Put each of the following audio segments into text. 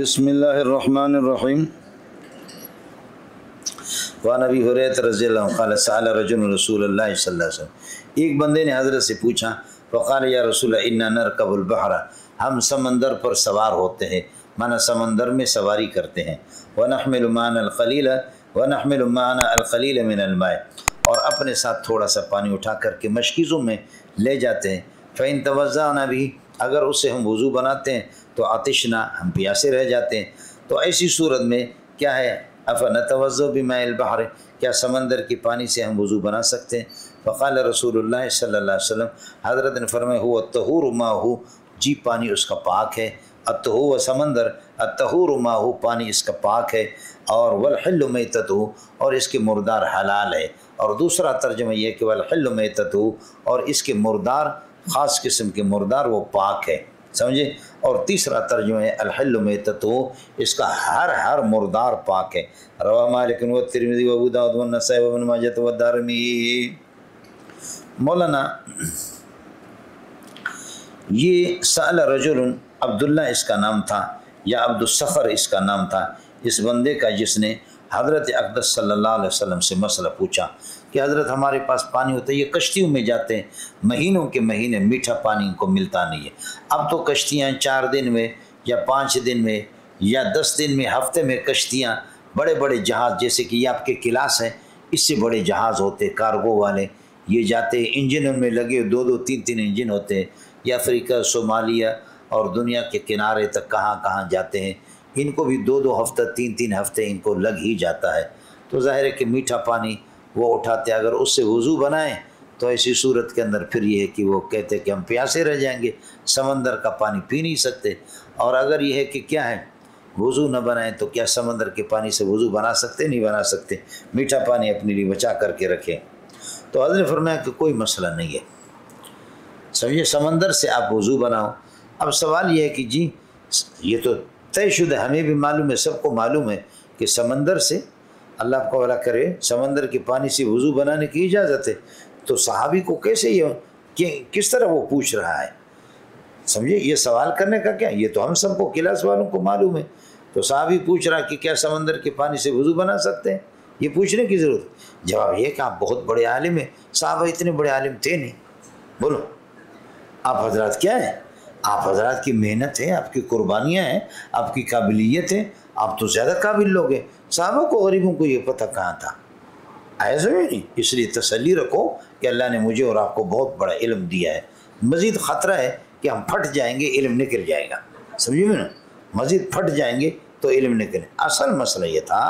بسم اللہ الرحمن الرحیم وعن ابی ہریرہ رضی اللہ عنہ قال سأل رجل رسول اللہ صلی اللہ علیہ وسلم، ایک بندے نے حضرت سے پوچھا، فقال یا رسول اللہ انا نرکب البحر، ہم سمندر پر سوار ہوتے ہیں، مانا سمندر میں سواری کرتے ہیں، ونحمل معنا القلیل ونحمل معنا القلیل من الماء، اور اپنے ساتھ تھوڑا سا پانی اٹھا کر کے مشکیزوں میں لے جاتے ہیں، فإن توضأنا بھی، اگر اس سے ہم وضو بناتے ہیں تو عطشنا، ہم پیاسے رہ جاتے ہیں، تو ایسی صورت میں کیا ہے، افنتوضأ بماء البحر، کیا سمندر کے پانی سے ہم وضو بنا سکتے ہیں؟ فقال رسول اللہ صلی اللہ علیہ وسلم، حضرت نے فرمایا هو الطہور ماءہ، جی پانی اس کا پاک ہے، الطہور سمندر، الطہور ماءہ پانی اس کا پاک ہے، اور والحل میتتہ، اور اس کے مردار حلال ہے، اور دوسرا ترجمہ یہ کہ والحل میتتہ، اور اس کے مردار خاص قسم کے مردار وہ پاک ہے، سمجھے، اور تیسرا ترجمہ ہے الحل میتتہ، اس کا ہر مردار پاک ہے۔ رواہ مالک والترمذی وابو داؤد والنسائی وابن ماجہ والدارمی۔ مولانا یہ سأل رجل، عبداللہ اس کا نام تھا یا عبد الصخر اس کا نام تھا، اس بندے کا جس نے حضرت اقدس صلی اللہ علیہ وسلم سے مسئلہ پوچھا کہ حضرت ہمارے پاس پانی ہوتا ہے، یہ کشتیوں میں جاتے ہیں، مہینوں کے مہینے میٹھا پانی ان کو ملتا نہیں ہے، اب تو کشتیاں 4 دن میں یا 5 دن میں یا 10 دن میں، ہفتے میں کشتیاں، بڑے بڑے جہاز جیسے کہ یہ آپ کے کلاس ہیں، اس سے بڑے جہاز ہوتے کارگو والے، یہ جاتے ہیں، انجن ان میں لگے 2 3 انجن ہوتے ہیں، یہ افریقہ، صومالیہ اور دنیا کے کنارے تک کہاں کہاں جاتے ہیں، ان کو بھی 2 ہفتہ 3 ہفتے ان کو لگ ہی جاتا ہے، تو ظاہر ہے کہ میٹھا پانی وہ اٹھاتے، اگر اس سے وضو بنائیں تو ایسی صورت کے اندر پھر یہ ہے کہ وہ کہتے کہ ہم پیاسے رہ جائیں گے، سمندر کا پانی پی نہیں سکتے، اور اگر یہ ہے کہ کیا ہے وضو نہ بنائیں تو کیا سمندر کے پانی سے وضو بنا سکتے؟ نہیں بنا سکتے، میٹھا پانی اپنے لیے بچا کر کے رکھیں۔ تو حضرت نے فرمایا کہ کوئی مسئلہ نہیں ہے، سمجھے، سمندر سے آپ وضو بناؤ۔ اب سوال یہ ہے کہ جی یہ تو طے شدہ، ہمیں بھی معلوم ہے، سب کو معلوم ہے کہ سمندر سے، اللہ آپ کو بھلا کرے، سمندر کے پانی سے وضو بنانے کی اجازت ہے، تو صحابی کو کیسے یہ کس طرح وہ پوچھ رہا ہے، سمجھے، یہ سوال کرنے کا کیا، یہ تو ہم سب کو کلاس والوں کو معلوم ہے، تو صحابی پوچھ رہا کہ کیا سمندر کے پانی سے وضو بنا سکتے ہیں، یہ پوچھنے کی ضرورت؟ جواب یہ کہ آپ بہت بڑے عالم ہیں، صحابہ اتنے بڑے عالم تھے نہیں، بولو آپ حضرات کیا ہیں، آپ حضرات کی محنت ہے، آپ کی قربانیاں ہیں، آپ کی قابلیت ہے، آپ تو زیادہ قابل لوگ ہیں، صحابہ کو غریبوں کو یہ پتہ کہاں تھا، ایسا نہیں، اس لیے تسلی رکھو کہ اللہ نے مجھے اور آپ کو بہت بڑا علم دیا ہے، مزید خطرہ ہے کہ ہم پھٹ جائیں گے، علم نکل جائے گا، سمجھے میں نا، مزید پھٹ جائیں گے تو علم نکلے۔ اصل مسئلہ یہ تھا،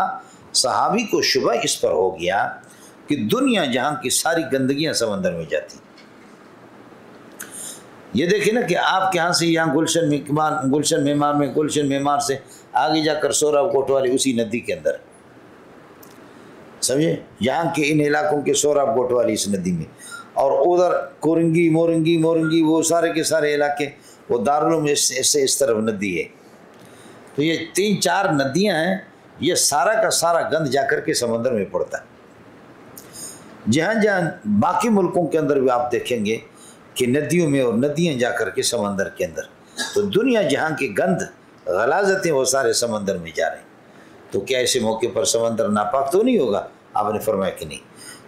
صحابی کو شبہ اس پر ہو گیا کہ دنیا جہاں کی ساری گندگیاں سمندر میں جاتی، یہ دیکھیں نا کہ آپ کے ہاں سے یہاں گلشن معمار سے آگے جا کر سوراب کوٹوالی اسی ندی کے اندر، سمجھے، یہاں کے ان علاقوں کے سوراب کوٹوالی اس ندی میں، اور ادھر کورنگی مورنگی وہ سارے کے سارے علاقے، وہ دارالعلوم سے اس طرف ندی ہے، تو یہ 3 4 ندیاں ہیں، یہ سارا کا سارا گند جا کر کے سمندر میں پڑتا ہے۔ جہاں باقی ملکوں کے اندر بھی آپ دیکھیں گے کہ ندیوں میں، اور ندیاں جا کر کے سمندر کے اندر، تو دنیا جہاں کے گند غلاظتیں وہ سارے سمندر میں جا رہے ہیں، تو کیا ایسے موقع پر سمندر ناپاک تو نہیں ہوگا؟ آپ نے فرمایا کہ نہیں۔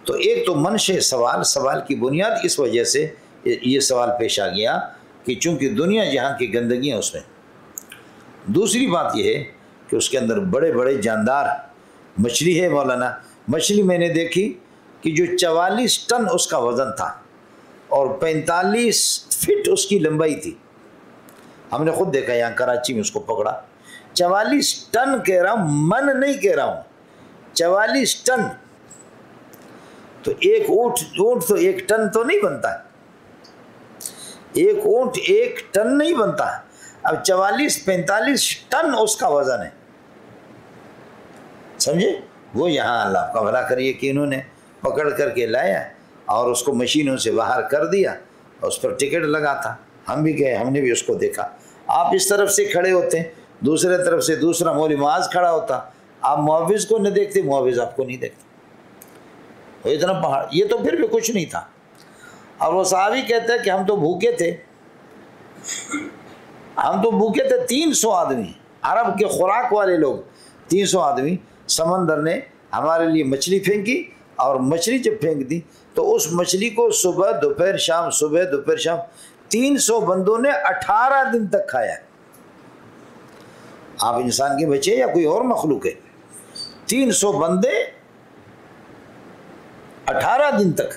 تو ایک تو منشأ سوال کی بنیاد اس وجہ سے یہ سوال پیش آ گیا کہ چونکہ دنیا جہاں کی گندگی ہیں اس میں، دوسری بات یہ ہے کہ اس کے اندر بڑے بڑے جاندار مچھلی ہے، مولانا مچھلی میں نے دیکھی کہ جو 44 ٹن اس کا وزن تھا اور 45 فٹ اس کی لمبائی تھی، ہم نے خود دیکھا یہاں کراچی میں اس کو پکڑا، 44 ٹن کہہ رہا ہوں، من نہیں کہہ رہا ہوں، 44 ٹن، تو ایک اونٹ تو 1 ٹن تو نہیں بنتا، ایک اونٹ 1 ٹن نہیں بنتا، اب 44-45 ٹن اس کا وزن ہے، سمجھے، وہ یہاں اللہ کا بھلا کریے کہ انہوں نے پکڑ کر کے لایا اور اس کو مشینوں سے باہر کر دیا، اس پر ٹکٹ لگا تھا، ہم بھی گئے، ہم نے بھی اس کو دیکھا، آپ اس طرف سے کھڑے ہوتے ہیں، دوسرے طرف سے دوسرا مولوی معاذ کھڑا ہوتا، آپ معوض کو نہ دیکھتے، معوض آپ کو نہیں دیکھتے، وہ اتنا پہاڑ، یہ تو پھر بھی کچھ نہیں تھا، اور وہ صحابی کہتے ہیں کہ ہم تو بھوکے تھے، 300 آدمی، عرب کے خوراک والے لوگ 300 آدمی، سمندر نے ہمارے لیے مچھلی پھینکی، اور مچھلی جب پھینک دی تو اس مچھلی کو صبح دوپہر شام صبح دوپہر شام 300 بندوں نے 18 دن تک کھایا۔ آپ انسان کے بچے یا کوئی اور مخلوق ہے، 300 بندے 18 دن تک،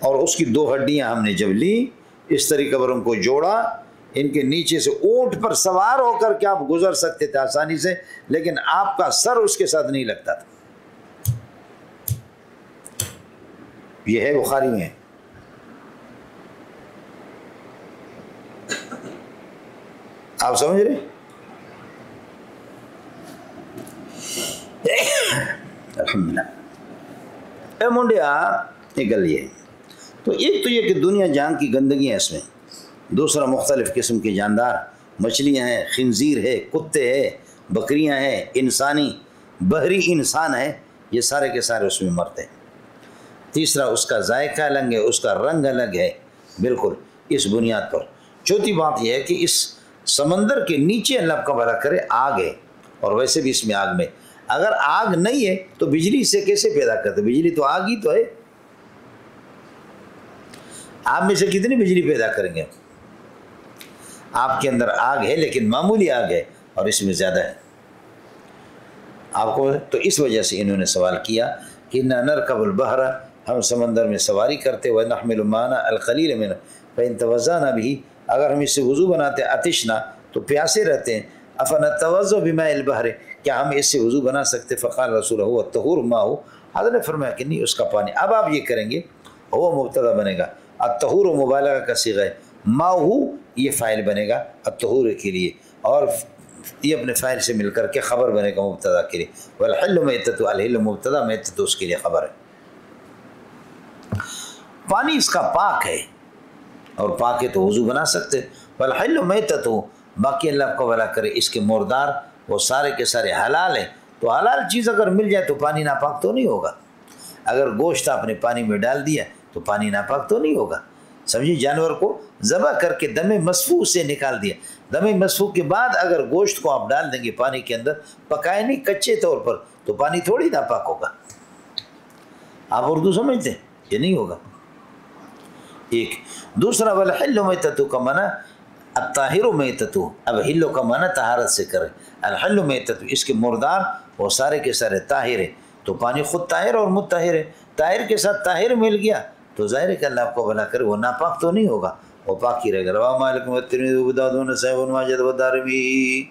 اور اس کی 2 ہڈیاں ہم نے جب لی اس طریقے پر ان کو جوڑا، ان کے نیچے سے اونٹ پر سوار ہو کر کے آپ گزر سکتے تھے آسانی سے، لیکن آپ کا سر اس کے ساتھ نہیں لگتا تھا۔ یہ ہے بخاری میں۔ آپ سمجھ رہے؟ الحمدللہ۔ اے منڈیا نکل یہ تو ایک تو یہ کہ دنیا جہاں کی گندگی ہے اس میں، دوسرا مختلف قسم کے جاندار، مچھلیاں ہیں، خنزیر ہے، کتے ہیں، بکریاں ہیں، انسانی بحری انسان ہے، یہ سارے کے سارے اس میں مرتے ہیں۔ تیسرا اس کا ذائقہ الگ ہے، اس کا رنگ الگ ہے، بالکل اس بنیاد پر۔ چوتھی بات یہ ہے کہ اس سمندر کے نیچے اللہ کا بھلا کرے آگ ہے، اور ویسے بھی اس میں آگ میں اگر آگ نہیں ہے تو بجلی سے کیسے پیدا کرتے؟ بجلی تو آگ ہی تو ہے۔ آپ میں سے کتنی بجلی پیدا کریں گے؟ آپ کے اندر آگ ہے لیکن معمولی آگ ہے، اور اس میں زیادہ ہے آپ کو۔ تو اس وجہ سے انہوں نے سوال کیا کہ نہ نرکب البحر، ہم سمندر میں سواری کرتے، وَنَحْمِلُ مَعَنَا الْقَلِيلَ مِنْهُ فَإِنْ تَوَضَّأْنَا بِهِ، اگر ہم اس سے وضو بناتے عطشنا تو پیاسے رہتے ہیں، أَفَنَتَوَضَّأُ بِمَاءِ الْبَحْرِ، کیا ہم اس سے وضو بنا سکتے؟ فقال رسول هو الطهور ماؤه، حضرت نے فرمایا کہ نہیں، اس کا پانی۔ اب آپ یہ کریں گے، وہ مبتدا بنے گا، الطہور مبالغہ کا صیغہ ہے، ماؤه یہ فاعل بنے گا الطہور کے لیے، اور یہ اپنے فاعل سے مل کر کے خبر بنے گا مبتدا کے لیے، والحل میتۃ، الحل مبتدا، میتۃ اس کے لیے خبر ہے۔ پانی اس کا پاک ہے، اور پاک ہے تو وضو بنا سکتے، والحل میتۃ، باقی اللہ کو بھلا کرے اس کے مردار وہ سارے کے سارے حلال ہیں۔ تو حلال چیز اگر مل جائے تو پانی ناپاک تو نہیں ہوگا۔ اگر گوشت آپ نے پانی میں ڈال دیا تو پانی ناپاک تو نہیں ہوگا۔ سمجھیں، جانور کو ذبح کر کے دم مسفوح سے نکال دیا، دم مسفوح کے بعد اگر گوشت کو آپ ڈال دیں گے پانی کے اندر، پکائے نہیں کچے طور پر، تو پانی تھوڑی ناپاک ہوگا۔ آپ اردو سمجھتے ہیں؟ یہ نہیں ہوگا۔ ایک دوسرا، والحل میتۃ کا معنی الطاہر میتۃ، اب حل کا معنی طہارت سے کرے، الحل میتۃ اس کے مردار وہ سارے کے سارے طاہر ہے، تو پانی خود طاہر اور مطہر ہے، طاہر کے ساتھ طاہر مل گیا تو ظاہر ہے کہ اللہ آپ کو بھلا کرے وہ ناپاک تو نہیں ہوگا، وہ پاک ہی رہے گا۔ رواہ مالک والترمذی وابو داؤد والنسائی وابن ماجہ والدارمی،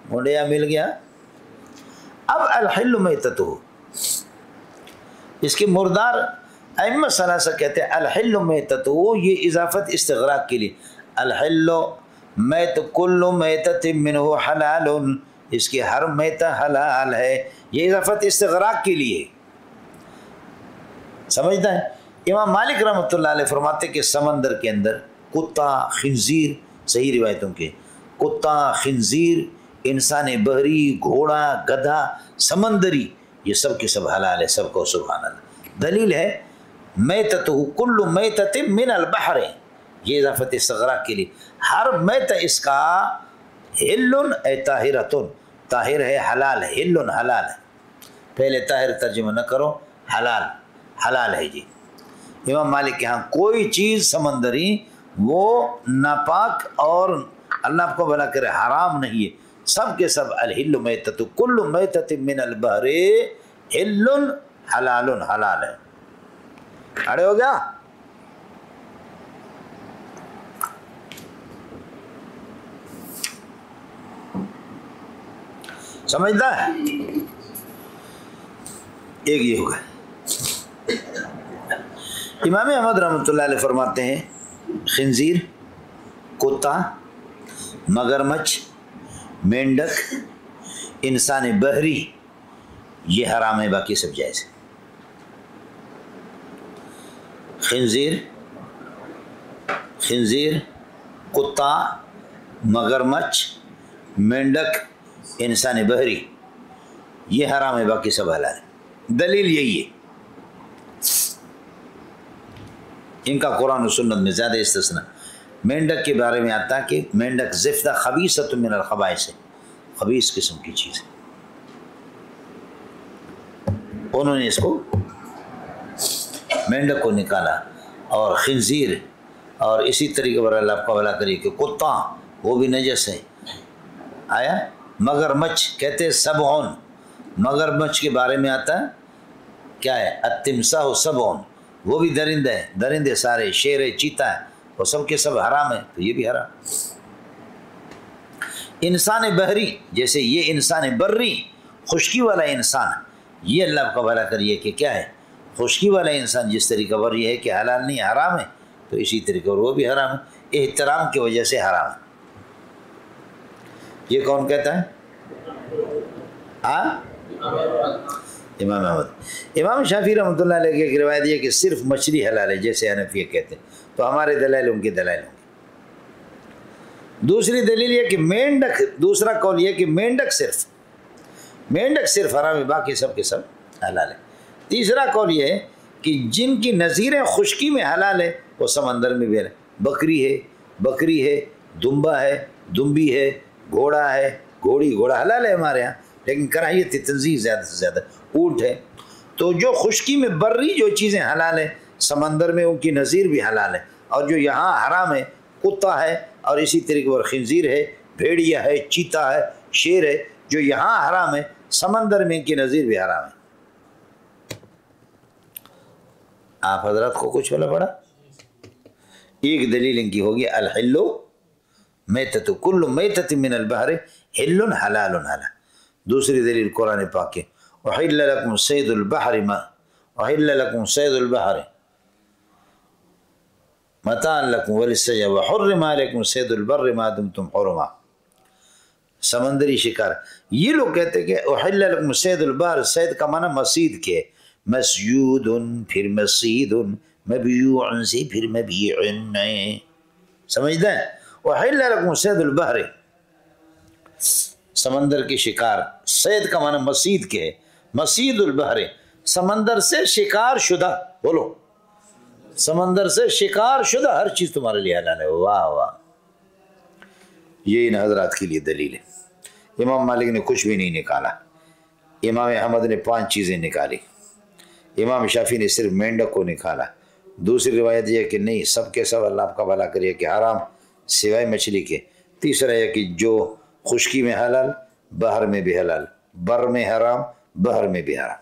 منڈیا مل گیا۔ اب الحل میتۃ، اس کے مردار ائمہ ثلاثہ کہتے ہیں الحل میتۃ، یہ اضافت استغراق کے لیے، الحل میت کل میتۃ منہ حلال، اس کی ہر میتہ حلال ہے، یہ اضافت استغراق کے لیے۔ سمجھتا ہے؟ امام مالک رحمۃ اللہ علیہ فرماتے کہ سمندر کے اندر کتا، خنزیر، صحیح روایتوں کے کتا، خنزیر، انسان بحری، گھوڑا، گدھا، سمندری، یہ سب کے سب حلال ہے، سب کو سبحان اللہ۔ دلیل ہے میتۃ کل میتۃ من البحر، یہ اضافت استغراق کے لیے، ہر میتہ اس کا حل اے طاہرۃ، طاہر ہے، حلال ہے، حل حلال ہے، پہلے طاہر ترجمہ نہ کرو، حلال حلال ہے جی۔ امام مالک کے ہاں کوئی چیز سمندری وہ ناپاک اور اللہ آپ کو بھلا کرے حرام نہیں ہے، سب کے سب الحل میتۃ کل میتۃ من البحر حل حلال، حلال ہے۔ کھڑے ہو گیا؟ سمجھتا ہے؟ ایک یہ ہوگا۔ امام احمد رحمۃ اللہ علیہ فرماتے ہیں خنزیر، کتا، مگرمچھ، مینڈک، انسان بحری یہ حرام ہے، باقی سب جائز ہے۔ خنزیر، کتا، مگرمچھ، مینڈک، انسان بحری یہ حرام ہے، باقی سب حلال ہے۔ دلیل یہی ہے، ان کا قرآن و سنت میں زیادہ استثناء۔ مینڈک کے بارے میں آتا ہے کہ مینڈک زفتہ خبیثۃ من الخبائث ہے، خبیث قسم کی چیز ہے. انہوں نے اس کو مینڈک کو نکالا اور خنزیر اور اسی طریقے پر اللہ کا بھلا کریے کہ کتا وہ بھی نجس ہے. آیا مگر مچھ کہتے ہیں سبعون، مگر مچھ کے بارے میں آتا ہے کیا ہے التمساح سبعون، وہ بھی درندہ ہے، درندے سارے، شیر ہے، چیتا ہے، وہ سب کے سب حرام ہے، تو یہ بھی حرام. انسان بحری جیسے یہ انسان بری خشکی والا انسان، یہ اللہ کا بھلا کریے کہ کیا ہے خشکی والا انسان جس طریقہ پر یہ ہے کہ حلال نہیں حرام ہے، تو اسی طریقے پر وہ بھی حرام ہے، احترام کی وجہ سے حرام ہے. یہ کون کہتا ہے؟ امام احمد. امام شافعی رحمۃ اللہ علیہ کی ایک روایت یہ کہ صرف مچھلی حلال ہے جیسے حنفیہ کہتے ہیں، تو ہمارے دلائل ان کے دلائل ہوں گے. دوسری دلیل یہ کہ مینڈک، دوسرا قول یہ کہ مینڈک صرف حرام ہے، باقی سب کے سب حلال ہے. تیسرا قول یہ ہے کہ جن کی نظیریں خشکی میں حلال ہے وہ سمندر میں بھی ہے. بکری ہے، دمبا ہے، دمبی ہے، گھوڑا ہے، گھوڑا حلال ہے ہمارے ہاں، لیکن کراہیت تنزیہ زیادہ سے زیادہ. اونٹ ہے. تو جو خشکی میں بری جو چیزیں حلال ہیں سمندر میں ان کی نظیر بھی حلال ہے، اور جو یہاں حرام ہے کتا ہے اور اسی طریقے پر خنزیر ہے، بھیڑیا ہے، چیتا ہے، شیر ہے، جو یہاں حرام ہے سمندر میں ان کی نظیر بھی حرام ہے. آپ حضرات کو کچھ والا پڑا؟ ایک دلیل ان کی ہوگی الحل میتۃ کل میتۃ من البحر حل حلال حلال. دوسری دلیل قرآن پاک ہے احل لکم صید البحر متاعا لکم وللسیارۃ وحرم علیکم صید البر ما دمتم حرما. سمندری شکار. یہ لوگ کہتے ہیں کہ احل لکم صید البحر، صید کا معنی مصید کے، مسیود پھر مصید، مبیوع سے پھر مبیع، سمجھتے ہیں؟ احل لکم صید البحر سمندر کی شکار، صید کا معنی مصید کے ہے، مصید البحر سمندر سے شکار شدہ، بولو سمندر سے شکار شدہ ہر چیز تمہارے لیے حلال ہے. واہ واہ، یہ ان حضرات کے لیے دلیل ہے. امام مالک نے کچھ بھی نہیں نکالا، امام احمد نے 5 چیزیں نکالی، امام شافعی نے صرف مینڈک کو نکالا. دوسری روایت یہ کہ نہیں سب کے سب اللہ آپ کا بھلا کریے کہ حرام سوائے مچھلی کے. تیسرا یہ کہ جو خشکی میں حلال بحر میں بھی حلال، بر میں حرام بحر میں بھی حرام.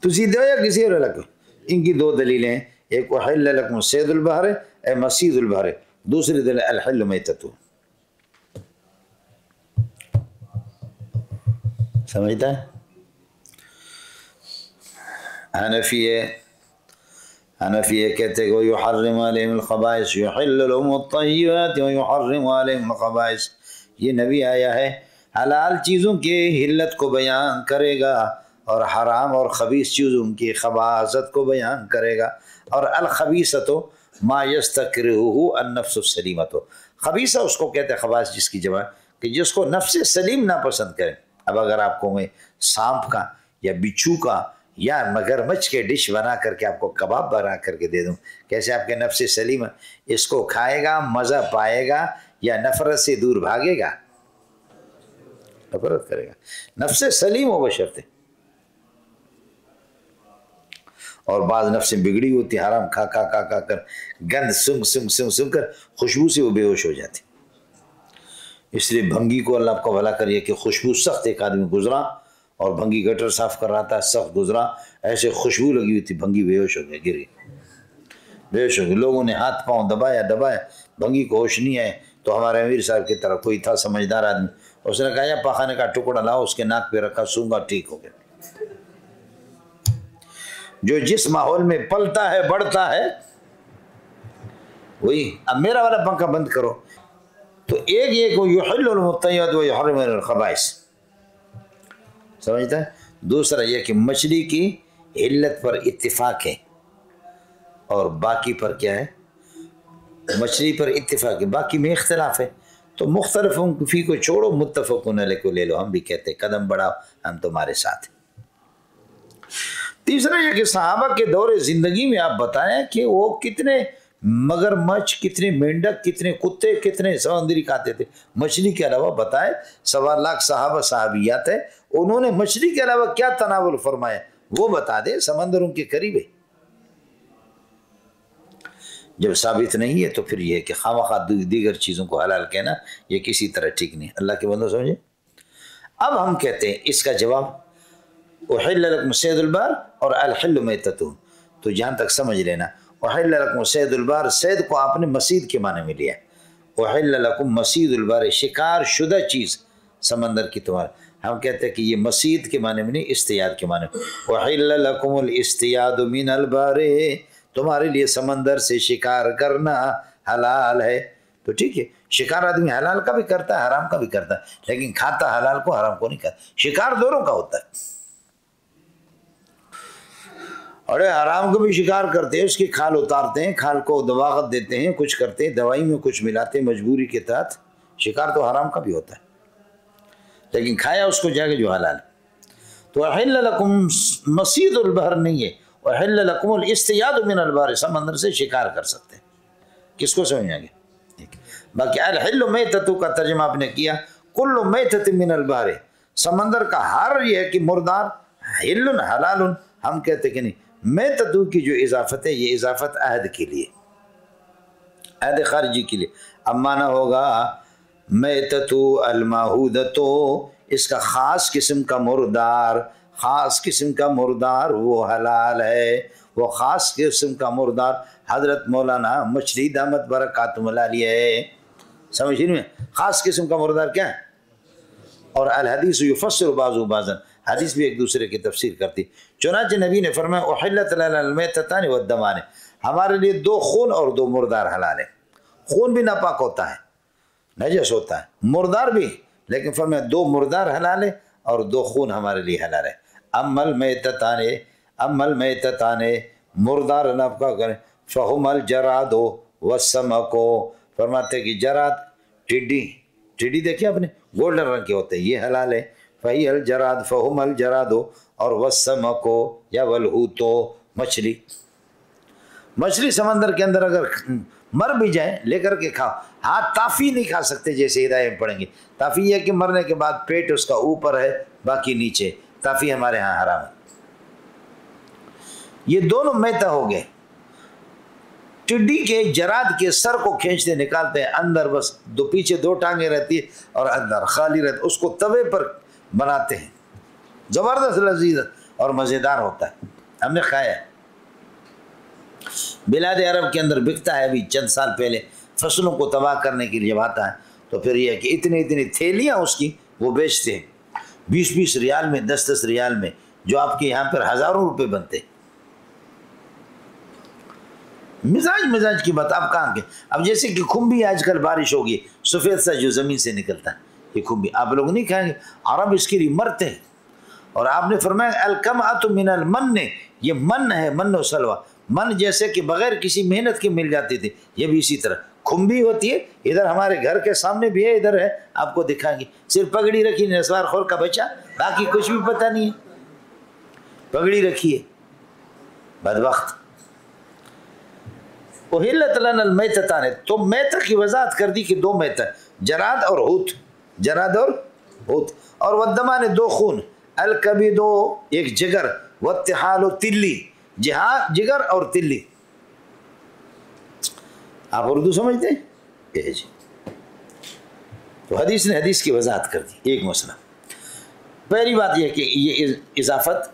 تو سیدھا یا کسی اور الگ؟ ان کی 2 دلیلیں ہیں، ایک احل لکم صید البحر اے مصید البحر، دوسری دلیل الحل میتۃ. سمجھتا ہے؟ حنفیہ کہتے ہیں وَيُحَرِّمُ عَلَيْهِمُ الْخَبَائِثَ يُحِلُّ لَهُمُ الطَّيِّبَاتِ وَيُحَرِّمُ عَلَيْهِمُ الْخَبَائِثَ. یہ نبی آیا ہے حلال چیزوں کی حلت کو بیان کرے گا اور حرام اور خبیث چیزوں کی خباثت کو بیان کرے گا. اور الخبیثۃ ما یستکرہہ النفس السلیمۃ، خبیثہ اس کو کہتے ہیں خباث جس کی جمع کہ جس کو نفس سلیم ناپسند کرے. اب اگر آپ کو میں سانپ کا یا بچھو کا یا مگرمچھ کے ڈش بنا کر کے آپ کو کباب بنا کر کے دے دوں، کیسے آپ کے نفس سلیم اس کو کھائے گا، مزہ پائے گا یا نفرت سے دور بھاگے گا؟ نفرت کرے گا. نفس سلیم ہو بشرطے. اور بعض نفسیں بگڑی ہوتی حرام کھا کر گند سنگ کر خوشبو سے وہ بے ہوش ہو جاتی. اس لیے بھنگی کو اللہ آپ کو بھلا کریے کہ خوشبو سخت، ایک آدمی گزرا اور بھنگی گٹر صاف کر رہا تھا، سخت گزرا، ایسے خوشبو لگی ہوئی تھی، بھنگی بے ہوش ہو گیا، گر گئی، بے ہوش ہو گئی. لوگوں نے ہاتھ پاؤں دبایا بھنگی کو ہوش نہیں آئے. تو ہمارے امیر صاحب کی طرف کوئی تھا سمجھدار آدمی، اس نے کہا یا پاخانے کا ٹکڑا لاؤ، اس کے ناک پہ رکھا، سونگا، ٹھیک ہو گیا. جو جس ماحول میں پلتا ہے بڑھتا ہے وہی. اب میرا والا پنکھا بند کرو. تو ایک یہ کو یحل الطیبات ویحرم الخبائث، سمجھتا ہے؟ دوسرا یہ کہ مچھلی کی علت پر اتفاق ہے اور باقی پر کیا ہے؟ مچھلی پر اتفاق ہے، باقی میں اختلاف ہے. تو مختلفوں فی کو چھوڑو، متفقون علیہ کو لے لو. ہم بھی کہتے ہیں قدم بڑھاؤ، ہم تمہارے ساتھ ہیں. تیسرا یہ کہ صحابہ کے دور زندگی میں آپ بتائیں کہ وہ کتنے مگر مچھ کتنے مینڈک کتنے کتے کتنے سمندری کھاتے تھے، مچھلی کے علاوہ بتائے 1.25 لاکھ صحابہ صحابیات ہے، انہوں نے مچھلی کے علاوہ کیا تناول فرمایا وہ بتا دے، سمندر ان کے قریب ہے۔ جب ثابت نہیں ہے تو پھر یہ ہے کہ خواہ دیگر چیزوں کو حلال کہنا یہ کسی طرح ٹھیک نہیں۔ اللہ کے بندوں سمجھے۔ اب ہم کہتے ہیں اس کا جواب احل لکم صید البر اور الحل میتۃ، تو جہاں تک سمجھ لینا احل لکم صید البر، صید کو آپ نے مصید کے معنی میں لیا، احل لکم مصید البر شکار شدہ چیز سمندر کی تمہارا، ہم کہتے ہیں کہ یہ مصید کے معنی میں نہیں اصطیاد کے معنی میں، احل لکم الاصطیاد من البر، تمہارے لیے سمندر سے شکار کرنا حلال ہے۔ تو ٹھیک ہے، شکار آدمی حلال کا بھی کرتا ہے حرام کا بھی کرتا ہے، لیکن کھاتا حلال کو حرام کو نہیں کھاتا، شکار دونوں کا ہوتا ہے۔ اور حرام کو بھی شکار کرتے ہیں، اس کی کھال اتارتے ہیں، کھال کو دواغت دیتے ہیں، کچھ کرتے ہیں، دوائی میں کچھ ملاتے ہیں مجبوری کے تحت، شکار تو حرام کا بھی ہوتا ہے لیکن کھایا اس کو جا کے جو حلال ہے۔ تو احل لکم مصید البحر نہیں ہے، احل لکم الاصطیاد من البحر، سمندر سے شکار کر سکتے ہیں۔ کس کو سمجھ آگے؟ باقی الحل میتۃ کا ترجمہ آپ نے کیا کل میتۃ من البحر، سمندر کا ہر یہ ہے کہ مردار حل حلال، ہم کہتے کہ نہیں، میتۃ کی جو اضافت ہے یہ اضافت عہد کے لیے، عہد خارجی کے لیے، اب معنی ہوگا میتۃ الماحودۃ، اس کا خاص قسم کا مردار، خاص قسم کا مردار وہ حلال ہے، وہ خاص قسم کا مردار حضرت مولانا مچھلی دامت برکاتہم علیہ ہے، سمجھ میں، خاص قسم کا مردار کیا ہے؟ اور الحدیث یفسر بعضہ بعضا، حدیث بھی ایک دوسرے کی تفسیر کرتی، چنانچہ نبی نے فرمایا احلت لنا المیتتان والدمان، ہمارے لیے 2 خون اور 2 مردار حلال ہے، خون بھی ناپاک ہوتا ہے نجس ہوتا ہے، مردار بھی، لیکن فرمایا 2 مردار حلال ہے اور 2 خون ہمارے لیے حلال ہے۔ اما المیتتان مردار ناپاک کریں فہم الجراد والسمک، فرماتے کہ جراد ٹڈی دیکھیں آپ نے گولڈن رنگ کے ہوتے ہیں یہ حلال ہے، فہی الجراد فہم الجراد، اور والسمک یا والحوت مچھلی سمندر کے اندر اگر مر بھی جائیں لے کر کے کھاؤ، ہاں تافی نہیں کھا سکتے جیسے ہدایت پڑھیں گے، تافی یہ کہ مرنے کے بعد پیٹ اس کا اوپر ہے باقی نیچے، تافی ہمارے ہاں حرام ہے۔ یہ دونوں میتہ ہو گئے، ٹڈی کے جراد کے سر کو کھینچتے نکالتے ہیں، اندر بس پیچھے 2 ٹانگیں رہتی ہے اور اندر خالی رہتی، اس کو توے پر بناتے ہیں، زبردست لذیذ اور مزیدار ہوتا ہے، ہم نے کھایا ہے، بلاد عرب کے اندر بکتا ہے، ابھی چند سال پہلے فصلوں کو تباہ کرنے کے لیے جب آتا ہے تو پھر یہ ہے کہ اتنی تھیلیاں اس کی وہ بیچتے ہیں 20 ریال میں 10 ریال میں، جو آپ کے یہاں پر ہزاروں روپے بنتے ہیں۔ مزاج کی بات آپ کہاں کے، اب جیسے کہ کھمبی آج کل بارش ہوگی سفید سا جو زمین سے نکلتا ہے یہ کھمبی، آپ لوگ نہیں کھائیں گے، عرب اس کے لیے مرتے ہیں، اور آپ نے فرمایا الکمعۃ من المن، یہ من ہے، من و سلوہ، من جیسے کہ بغیر کسی محنت کے مل جاتی تھی، یہ بھی اسی طرح کھمبی ہوتی ہے، ادھر ہمارے گھر کے سامنے بھی ہے، ادھر ہے آپ کو دکھائیں گے، صرف پگڑی رکھی نسوار خور کا بچہ، باقی کچھ بھی پتہ نہیں ہے، پگڑی رکھی ہے بدبخت۔ احلت لنا المیتتان، تو میتہ کی وضاحت کر دی کہ 2 میتہ، جراد اور ہوت، اور والدمان 2 خون، الکبد ایک جگر، والطحال تلی، جگر اور تلی، آپ اردو سمجھتے ہیں جی، تو حدیث نے حدیث کی وضاحت کر دی۔ ایک مسئلہ، پہلی بات یہ کہ یہ اضافت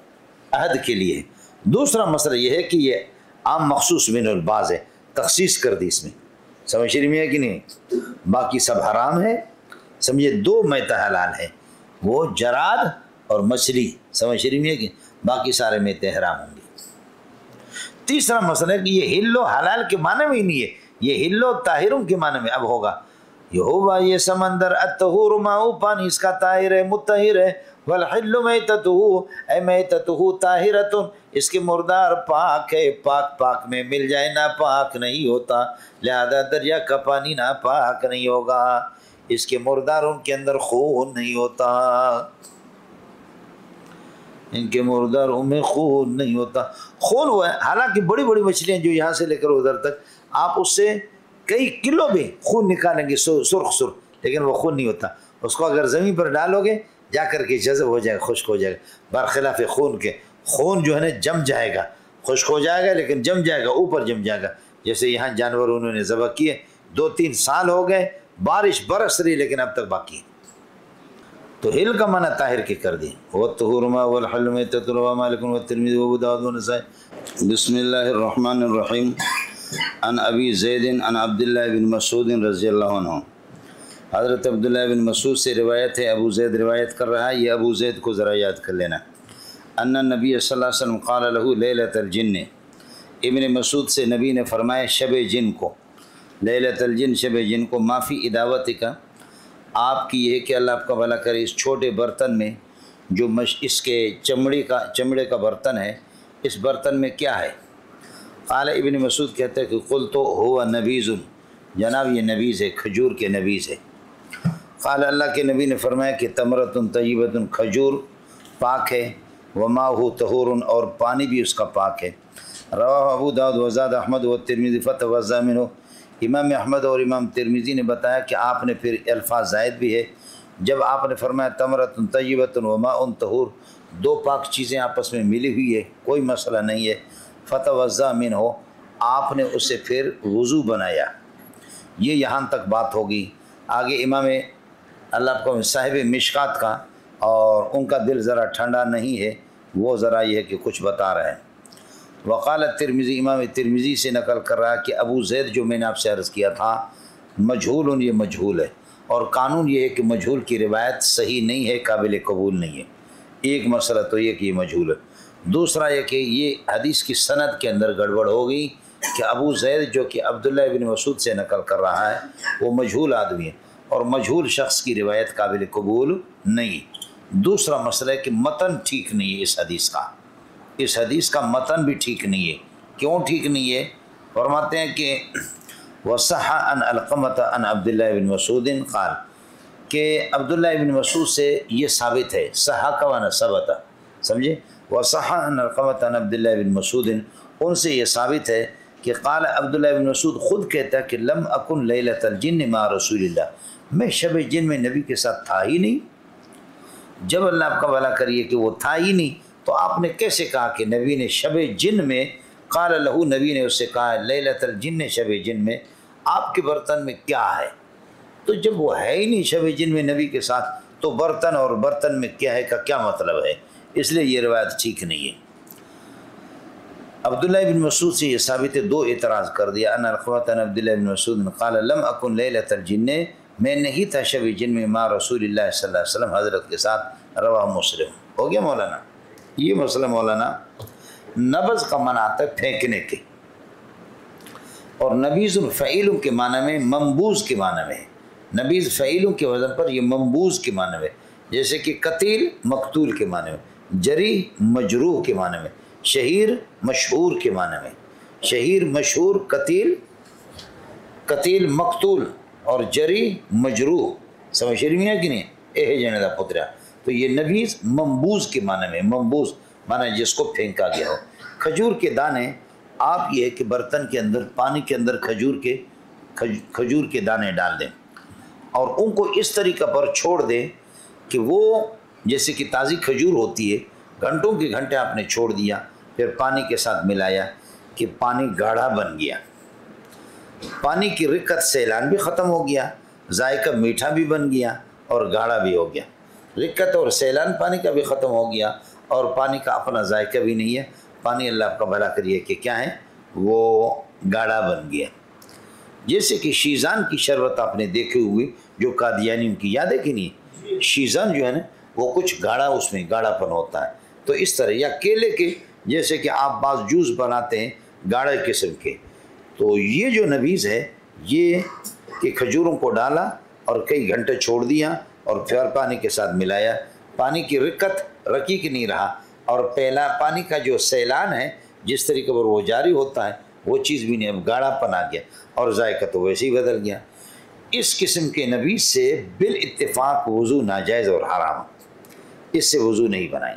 عہد کے لیے ہے، دوسرا مسئلہ یہ ہے کہ یہ عام مخصوص من البعض ہے، تخصیص کر دی اس میں، سمجھ شریف میں ہے کہ نہیں، باقی سب حرام ہے، سمجھے 2 میتہ حلال ہے، وہ جراد اور مچھلی، سمجھ شریف میں ہے کہ باقی سارے میتہ حرام ہوں گے۔ تیسرا مسئلہ ہے کہ یہ حل و حلال کے معنی میں ہی نہیں ہے، یہ حل و طاہروں کے معنی میں اب ہوگا، یہ ہوگا یہ سمندر الطہور ماؤ، پانی اس کا طاہر ہے مطہر ہے، والحل میتتہ، اے میتتہ طاہرۃ، اس کے مردار پاک ہے، پاک میں مل جائے ناپاک نہیں ہوتا، لہذا دریا کا پانی ناپاک نہیں ہوگا، اس کے مرداروں کے اندر خون نہیں ہوتا۔ ان کے مرداروں میں خون نہیں ہوتا. خون وہ ہے، حالانکہ بڑی بڑی مچھلیاں جو یہاں سے لے کر ادھر تک آپ اس سے کئی کلو بھی خون نکالیں گے سرخ لیکن وہ خون نہیں ہوتا. اس کو اگر زمین پر ڈالو گے جا کر کے جذب ہو جائے گا، خشک ہو جائے گا. برخلاف خون کے، خون جو ہے نا جم جائے گا، خشک ہو جائے گا لیکن جم جائے گا، اوپر جم جائے گا. جیسے یہاں جانور انہوں نے ذبح کیے، 2-3 سال ہو گئے، بارش برس رہی لیکن اب تک باقی ہے. تو ہل کا معنی طاہر کے کر دی. والطہور ما والحل میتۃ ومالک والترمذی وابو داؤد والنسائی. بسم اللہ الرحمن الرحیم. عن ابی زید عن عبداللہ بن مسعود رضی اللہ عنہ. حضرت عبداللہ بن مسعود سے روایت ہے، ابو زید روایت کر رہا ہے. یہ ابو زید کو ذرا یاد کر لینا. ان نبی صلی اللہ علیہ وسلم قال له لیلۃ الجن. ابن مسعود سے نبی نے فرمایا شب جن کو، لیلۃ الجن شب جن کو. معافی اداوت کا آپ کی یہ کہ اللہ آپ کا بھلا کرے، اس چھوٹے برتن میں جو اس کے چمڑے کا برتن ہے، اس برتن میں کیا ہے؟ قال ابن مسعود کہتے ہیں کہ قلت هو نبیذ، جناب یہ نبیذ ہے، کھجور کے نبیذ ہے. قال اللہ کے نبی نے فرمایا کہ تمرۃ طیبۃ، کھجور پاک ہے، وماءہ طہور، اور پانی بھی اس کا پاک ہے. رواہ ابو داؤد وزاد احمد والترمذی فتوضا منہ. امام احمد اور امام ترمذی نے بتایا کہ آپ نے پھر الفاظ زائد بھی ہے. جب آپ نے فرمایا تمرۃ طیبۃ وماء طہور، 2 پاک چیزیں آپس میں ملی ہوئی ہے، کوئی مسئلہ نہیں ہے. فتوضا منہ، آپ نے اسے پھر وضو بنایا. یہ یہاں تک بات ہوگی. آگے امام اللہ کو صاحب مشکات کا، اور ان کا دل ذرا ٹھنڈا نہیں ہے، وہ ذرا یہ ہے کہ کچھ بتا رہے ہیں. وقال ترمذی، امام ترمذی سے نقل کر رہا کہ ابو زید جو میں نے آپ سے عرض کیا تھا مجہول، یہ مجہول ہے. اور قانون یہ ہے کہ مجہول کی روایت صحیح نہیں ہے، قابل قبول نہیں ہے. ایک مسئلہ تو یہ کہ یہ مجہول ہے. دوسرا یہ کہ یہ حدیث کی سند کے اندر گڑبڑ ہو گئی کہ ابو زید جو کہ عبداللہ ابن مسعود سے نقل کر رہا ہے وہ مجہول آدمی ہے، اور مجہول شخص کی روایت قابل قبول نہیں. دوسرا مسئلہ ہے کہ متن ٹھیک نہیں ہے اس حدیث کا. اس حدیث کا متن بھی ٹھیک نہیں ہے. کیوں ٹھیک نہیں ہے؟ فرماتے ہیں کہ وصح عن علقمۃ عن عبداللہ بن مسعود قال، کہ عبداللہ بن مسعود سے یہ ثابت ہے، صحا کا معنی ثبت، سمجھے؟ وصح عن علقمۃ عن عبداللہ بن مسعود، ان سے یہ ثابت ہے کہ قال عبداللہ بن مسعود خود کہتا ہے کہ لم اکن لیلۃ الجن مع رسول اللہ، میں شب جن میں نبی کے ساتھ تھا ہی نہیں. جب اللہ آپ کا بھلا کریے کہ وہ تھا ہی نہیں، تو آپ نے کیسے کہا کہ نبی نے شب جن میں، قال لہو، نبی نے اس سے کہا لیلۃ الجن، شب جن میں آپ کے برتن میں کیا ہے؟ تو جب وہ ہے ہی نہیں شب جن میں نبی کے ساتھ، تو برتن اور برتن میں کیا ہے کا کیا مطلب ہے؟ اس لیے یہ روایت ٹھیک نہیں ہے. عبداللہ بن مسعود سے یہ ثابت ہے. 2 اعتراض کر دیا. ان القمۃ عن عبداللہ بن مسعود قال لم اکن لیلۃ الجن، میں نہیں تھا شب جن میں مع رسول اللہ صلی اللہ علیہ وسلم، حضرت کے ساتھ. رواہ مسلم. ہو گیا مولانا؟ یہ مسئلہ مولانا نبض کا معنی آتا ہے پھینکنے کے، اور نبیذ فعیل کے معنی میں منبوذ کے معنی میں. نبیذ فعیل کے وزن پر یہ منبوذ کے معنی میں، جیسے کہ قتیل مقتول کے معنی میں، جری مجروح کے معنی میں، شہیر مشہور کے معنی میں. شہیر مشہور، قتیل مقتول، اور جری مجروح. سمجھ رہی ہیں کہ نہیں؟ اے جنے دا پترا. تو یہ نبیذ منبوذ کے معنی میں، منبوذ معنی جس کو پھینکا گیا ہو. کھجور کے دانے، آپ یہ کہ برتن کے اندر، پانی کے اندر کھجور کے دانے ڈال دیں، اور ان کو اس طریقہ پر چھوڑ دیں کہ وہ جیسے کہ تازی کھجور ہوتی ہے، گھنٹوں کے گھنٹے آپ نے چھوڑ دیا، پھر پانی کے ساتھ ملایا کہ پانی گاڑھا بن گیا. پانی کی رکت سیلان بھی ختم ہو گیا، ذائقہ میٹھا بھی بن گیا اور گاڑھا بھی ہو گیا. رکت اور سیلان پانی کا بھی ختم ہو گیا، اور پانی کا اپنا ذائقہ بھی نہیں ہے. پانی اللہ آپ کا بھلا کریے کہ کیا ہے، وہ گاڑھا بن گیا. جیسے کہ شیزان کی شربت آپ نے دیکھے ہوئے جو قادیانیوں کی، یاد ہے کہ نہیں؟ شیزان جو ہے نا وہ کچھ گاڑھا، اس میں گاڑھا پن ہوتا ہے. تو اس طرح، یا کیلے کے جیسے کہ آپ بعض جوس بناتے ہیں گاڑھے قسم کے. تو یہ جو نبیذ ہے یہ کہ کھجوروں کو ڈالا اور کئی گھنٹے چھوڑ دیا اور پھر پانی کے ساتھ ملایا. پانی کی رکت رقیق نہیں رہا، اور پہلا پانی کا جو سیلان ہے جس طریقے پر وہ جاری ہوتا ہے وہ چیز بھی نہیں، اب گاڑھا پن آ گیا اور ذائقہ تو ویسے ہی بدل گیا. اس قسم کے نبیذ سے بالاتفاق وضو ناجائز اور حرام، اس سے وضو نہیں بنائی.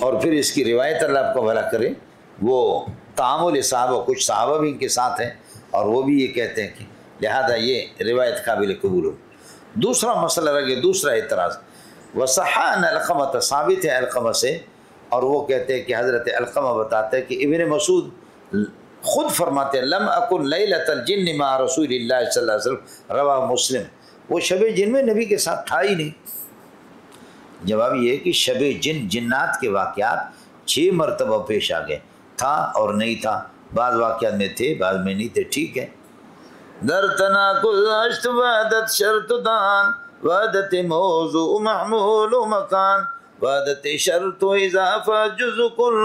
اور پھر اس کی روایت اللہ آپ کو بھلا کرے، وہ تعامل صحابہ، کچھ صحابہ بھی ان کے ساتھ ہیں اور وہ بھی یہ کہتے ہیں کہ لہذا یہ روایت قابل قبول ہو۔ دوسرا مسئلہ رہ گیا، دوسرا اعتراض، وصحّ ان علقمہ، ثابت ہے علقمہ سے، اور وہ کہتے ہیں کہ حضرت علقمہ بتاتے ہیں کہ ابن مسعود خود فرماتے ہیں لم اکن لیلۃ الجن مع رسول اللہ صلی اللہ علیہ وسلم، رواہ مسلم، وہ شب جن میں نبی کے ساتھ تھا ہی نہیں۔ جواب یہ ہے کہ شب جن، جنات کے واقعات 6 مرتبہ پیش آ گئے، تھا اور نہیں تھا، بعض واقعات میں تھے بعض میں نہیں تھے، ٹھیک ہے۔ در تناقض اشت وحدت شرط دان، وحدت موضوع محمول و مکان، وحدت شرط و اضافہ جز کل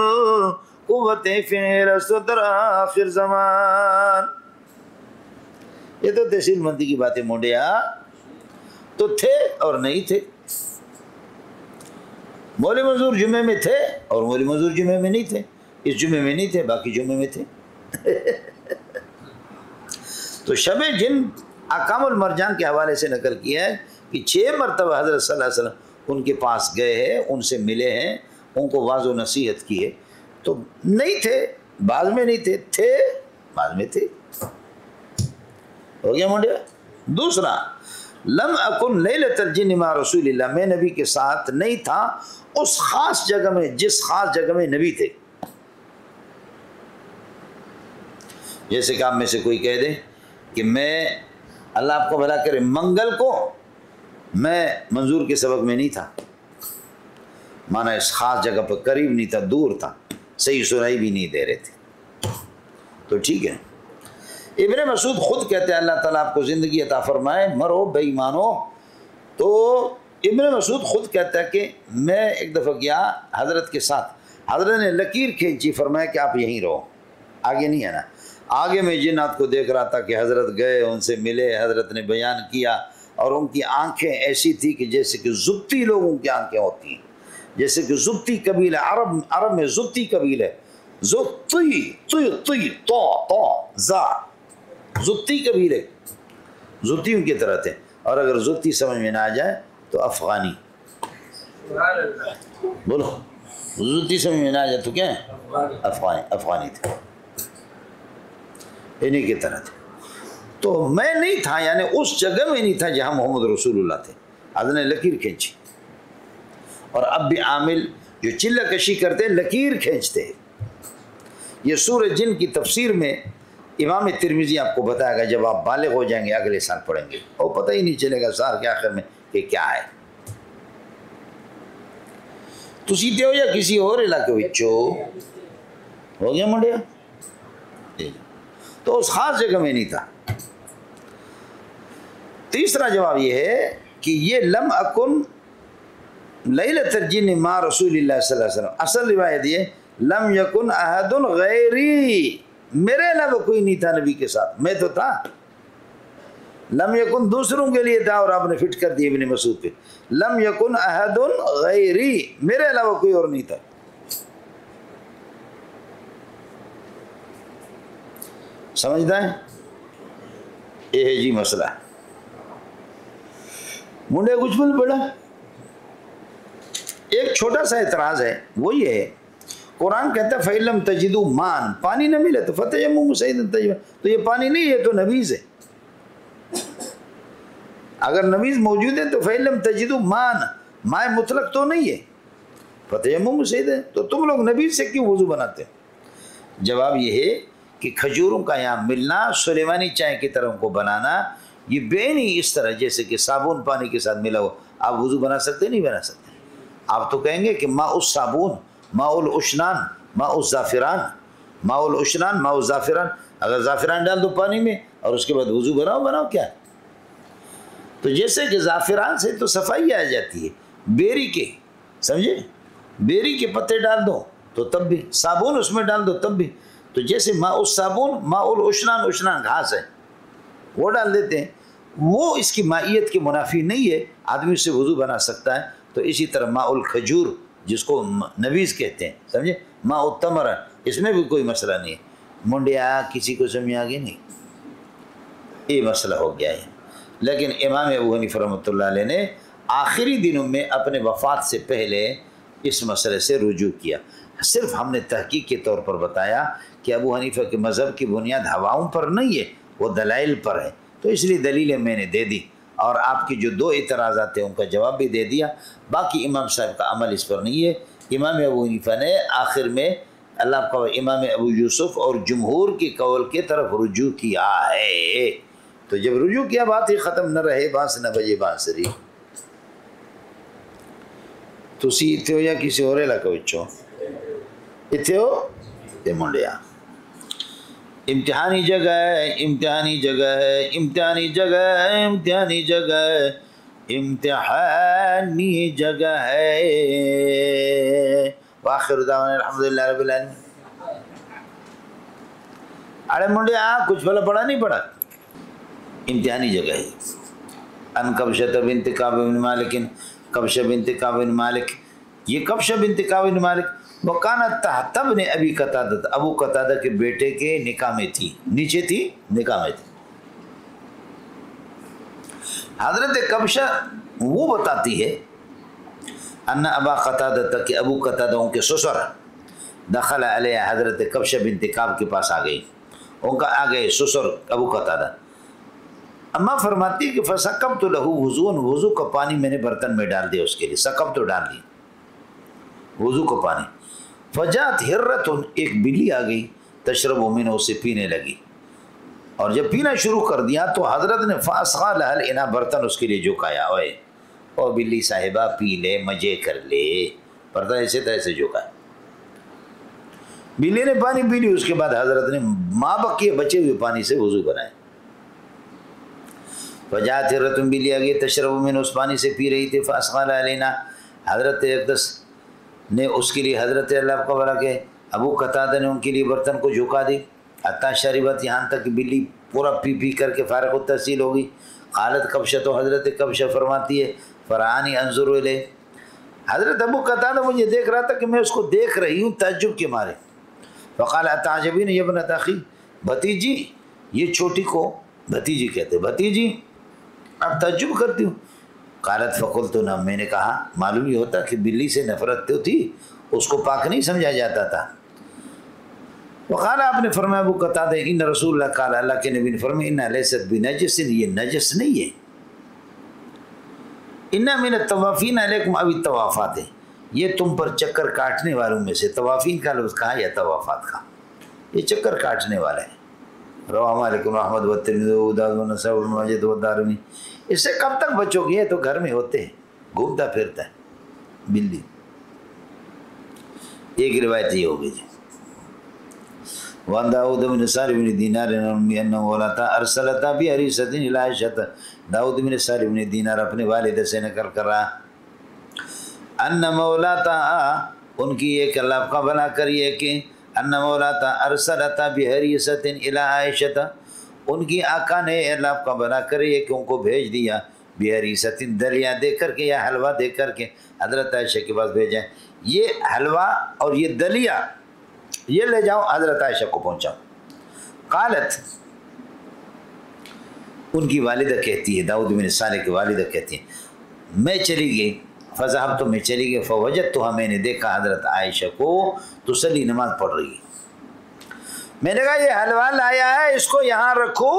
قوت فہرست در آخر زمان۔ یہ تو تحصیل مندی کی باتیں مونڈیا، تو تھے اور نہیں تھے، مولوی منظور جمعے میں تھے اور مولوی منظور جمعے میں نہیں تھے، اس جمعے میں نہیں تھے باقی جمعے میں تھے۔ تو شب جن احکام المرجان کے حوالے سے نقل کیا ہے کہ 6 مرتبہ حضرت صلی اللہ علیہ وسلم ان کے پاس گئے ہیں، ان سے ملے ہیں، ان کو واضح و نصیحت کی ہے، تو نہیں تھے بعض میں نہیں تھے، تھے بعض میں تھے، ہو گیا منڈیا۔ دوسرا، لم اکن لیلۃ الجن مع رسول اللہ، میں نبی کے ساتھ نہیں تھا اس خاص جگہ میں جس خاص جگہ میں نبی تھے۔ جیسے کہ آپ میں سے کوئی کہہ دے کہ میں، اللہ آپ کو بھلا کرے، منگل کو میں منظور کے سبق میں نہیں تھا، مانا اس خاص جگہ پر قریب نہیں تھا، دور تھا، صحیح سنائی بھی نہیں دے رہے تھے، تو ٹھیک ہے۔ ابن مسعود خود کہتے ہیں اللہ تعالیٰ آپ کو زندگی عطا فرمائے، مرو بے ایمانو، تو ابن مسعود خود کہتا ہے کہ میں ایک دفعہ گیا حضرت کے ساتھ، حضرت نے لکیر کھینچی، فرمایا کہ آپ یہیں رہو، آگے نہیں ہے نا۔ آگے میں جنات کو دیکھ رہا تھا کہ حضرت گئے، ان سے ملے، حضرت نے بیان کیا، اور ان کی آنکھیں ایسی تھی کہ جیسے کہ زبتی لوگوں کی آنکھیں ہوتی ہیں، جیسے کہ زبتی قبیلہ، عرب میں زبتی قبیلہ، زبتی تی تو زا، زبتی قبیلے، زبتیوں کی طرح تھے، اور اگر زبتی سمجھ میں نہ آ جائے تو افغانی، بولو زبتی سمجھ میں نہ آ جائے تو کیا ہے؟ افغانی تھے، انہیں کی طرح تھے۔ تو میں نہیں تھا، یعنی اس جگہ میں نہیں تھا جہاں محمد رسول اللہ تھے، حضرت نے لکیر کھینچی، اور اب بھی عامل جو چلہ کشی کرتے لکیر کھینچتے ہیں۔ یہ سورہ جن کی تفسیر میں امام ترمذی آپ کو بتائے گا، جب آپ بالغ ہو جائیں گے اگلے سال پڑھیں گے، اور پتہ ہی نہیں چلے گا سال کے آخر میں کہ کیا ہے۔ تو سیتے ہو یا کسی اور علاقے وچو ہو گیا منڈیا، تو اس خاص جگہ میں نہیں تھا۔ تیسرا جواب یہ ہے کہ یہ لم اکن لیلۃ الجن مع رسول اللہ صلی اللہ علیہ وسلم، اصل روایت یہ لم یکن احد غیری، میرے علاوہ کوئی نہیں تھا نبی کے ساتھ، میں تو تھا۔ لم یکن دوسروں کے لیے تھا، اور آپ نے فٹ کر دی ابن مسعود پہ، لم یکن احد غیری، میرے علاوہ کوئی اور نہیں تھا۔ سمجھتا ہے؟ یہ ہے جی مسئلہ۔ منڈے کچھ بول پڑا، ایک چھوٹا سا اعتراض ہے، وہ یہ ہے قرآن کہتا ہے فَإِن لَمْ تَجِدُوا مَاءً، پانی نہ ملے تو فَتَيَمَّمُوا صَعِيدًا طَيِّبًا، تو یہ پانی نہیں ہے، تو نبیذ ہے۔ اگر نبیذ موجود ہے تو فَإِن لَمْ تَجِدُوا مَاءً، ماء مطلق تو نہیں ہے، فَتَيَمَّمُوا صَعِيدًا، تو تم لوگ نبیذ سے کیوں وضو بناتے ہیں؟ جواب یہ ہے کہ کھجوروں کا یہاں ملنا، سلیمانی چائے کی طرح کو بنانا، یہ بے نہیں اس طرح جیسے کہ صابن پانی کے ساتھ ملا ہو، آپ وضو بنا سکتے نہیں بنا سکتے؟ آپ تو کہیں گے کہ ماء الصابون، ماء الاشنان، ماء الزعفران، ماء الاشنان، ماء الزعفران، اگر زعفران ڈال دو پانی میں اور اس کے بعد وضو بناؤ کیا؟ تو جیسے کہ زعفران سے تو صفائی آ جاتی ہے، بیری کے، سمجھے، بیری کے پتے ڈال دو تو تب بھی، صابن اس میں ڈال دو تب بھی، تو جیسے ماء الصابون، ماء الاشنان، اشنان گھاس ہے وہ ڈال دیتے ہیں، وہ اس کی مائیت کے منافی نہیں ہے، آدمی سے وضو بنا سکتا ہے۔ تو اسی طرح ماء الکھجور جس کو نبیذ کہتے ہیں، سمجھے، ماء التمر، اس میں بھی کوئی مسئلہ نہیں ہے۔ منڈیا کسی کو سمجھ آگے نہیں، یہ مسئلہ ہو گیا ہے۔ لیکن امام ابو حنیفہ رحمۃ اللہ علیہ نے آخری دنوں میں اپنے وفات سے پہلے اس مسئلے سے رجوع کیا۔ صرف ہم نے تحقیق کے طور پر بتایا کہ ابو حنیفہ کے مذہب کی بنیاد ہواؤں پر نہیں ہے، وہ دلائل پر ہے، تو اس لیے دلیلیں میں نے دے دی، اور آپ کی جو 2 اعتراضات ہیں ان کا جواب بھی دے دیا۔ باقی امام صاحب کا عمل اس پر نہیں ہے۔ امام ابو حنیفہ نے آخر میں اللہ کا امام ابو یوسف اور جمہور کی قول کی طرف رجوع کیا ہے۔ تو جب رجوع کیا بات ہی ختم، نہ رہے بانس نہ بجے بانسری۔ تسی اتنے ہو یا کسی اور علاقہ بچوں اتنے ہو تے منڈیا۔ امتحانی جگہ ہے، امتحانی جگہ ہے، امتحانی جگہ ہے، امتحانی جگہ ہے، امتحانی جگہ ہے۔ وآخر دعوانا الحمدللہ رب العالمین۔ ارے منڈیا کچھ بھلا پڑھا نہیں پڑھا؟ امتحانی جگہ ہے۔ ان کبشہ بنت کعب بن مالک، کبشہ بنت کعب بن مالک، یہ کبشہ بنت کعب بن مالک وکانت تحت ابن ابی قتادہ، ابو قتادہ کے بیٹے کے نکاح میں تھی، نیچے تھی، نکاح میں تھی۔ حضرت کبشہ وہ بتاتی ہے ان ابا قتادہ، کہ ابو قتادہ ان کے سسر دخل علیہ، حضرت کبشہ بنت کعب کے پاس آ گئی، ان کا آ گئے سسر ابو قتادہ۔ اما فرماتی کہ فسکبت لہ وضوء، وضو کا پانی میں نے برتن میں ڈال دیا اس کے لیے، سکب تو ڈال دی وضو کا پانی۔ فجات ہرت، ایک بلی آ گئی، تشرب من، اسے پینے لگی، اور جب پینا شروع کر دیا تو حضرت نے فاسقا لہل انا، برتن اس کے لیے جھکایا، او بلی صاحبہ پی لے، مزے کر لے، برتن ایسے تیسے جھکایا۔ بلی نے پانی پی لی، اس کے بعد حضرت نے ماں بقیہ بچے ہوئے پانی سے وضو بنائے۔ فجات ہرت، بلی آ گئی، تشرب من، اس پانی سے پی رہی تھی، فاسقا لہل انا، حضرت اقدس نے اس کے لیے، حضرت اللہ کو بلا کے ابو قتادہ نے ان کے لیے برتن کو جھکا دی، حتیٰ شربت، یہاں تک کہ بلی پورا پی پی کر کے فارغ التحصیل ہو گئی۔ قالت کبشہ، تو حضرت کبشہ فرماتی ہے فرعانی انظر الیہ، حضرت ابو قتادہ مجھے دیکھ رہا تھا کہ میں اس کو دیکھ رہی ہوں تعجب کے مارے۔ فقال اتعجبین یا ابنت اخی، بھتیجی، یہ چھوٹی کو بھتیجی کہتے، بھتیجی اب تعجب کرتی ہوں۔ قالت فقلت، نہ، میں نے کہا معلوم یہ ہوتا کہ بلی سے نفرت تو تھی، اس کو پاک نہیں سمجھا جاتا تھا۔ وقال، آپ نے فرمایا ابو قتادہ، ان رسول اللہ، قال، اللہ کے نبی نے فرمایا، انہا لیست بنجس، یہ نجس نہیں ہے، انہا من الطوافین علیکم اب الطوافات، یہ تم پر چکر کاٹنے والوں میں سے، طوافین کا لفظ کہا یا طوافات کا، یہ چکر کاٹنے والے ہیں۔ رواہ مالک احمد والترمذی وابو داؤد والنسائی وابن ماجہ والدارمی۔ اس سے کب تک بچو گے؟ تو گھر میں ہوتے ہیں، گھومتا پھرتا ہے بلی۔ ایک روایت یہ ہوگی جی، وان داؤد بن سالم بن دینار انہ مولاتا ارسلتا بحریصۃ الی عائشۃ، داؤد بن سالم بن دینار اپنے والدہ سے نقل کر رہا، ان مولاتا، ان کی ایک اللہ کا بنا کریے کہ ان مولاتا ارسلتا بحریصۃ الی عائشۃ، ان کی آقا نے اللہ کا بنا کریے کہ ان کو بھیج دیا، بحریصۃ، دلیا دے کر کے یا حلوہ دے کر کے حضرت عائشہ کے پاس بھیجیں، یہ حلوہ اور یہ دلیا یہ لے جاؤ، حضرت عائشہ کو پہنچاؤ۔ قالت، ان کی والدہ کہتی ہے، داؤد بن صالح کی والدہ کہتی ہے، میں چلی گئی، فذهبت، تو میں چلی گئی، فوجدتها، میں نے دیکھا حضرت عائشہ کو تصلی، نماز پڑھ رہی ہے۔ میں نے کہا یہ حلوہ لایا ہے، اس کو یہاں رکھو،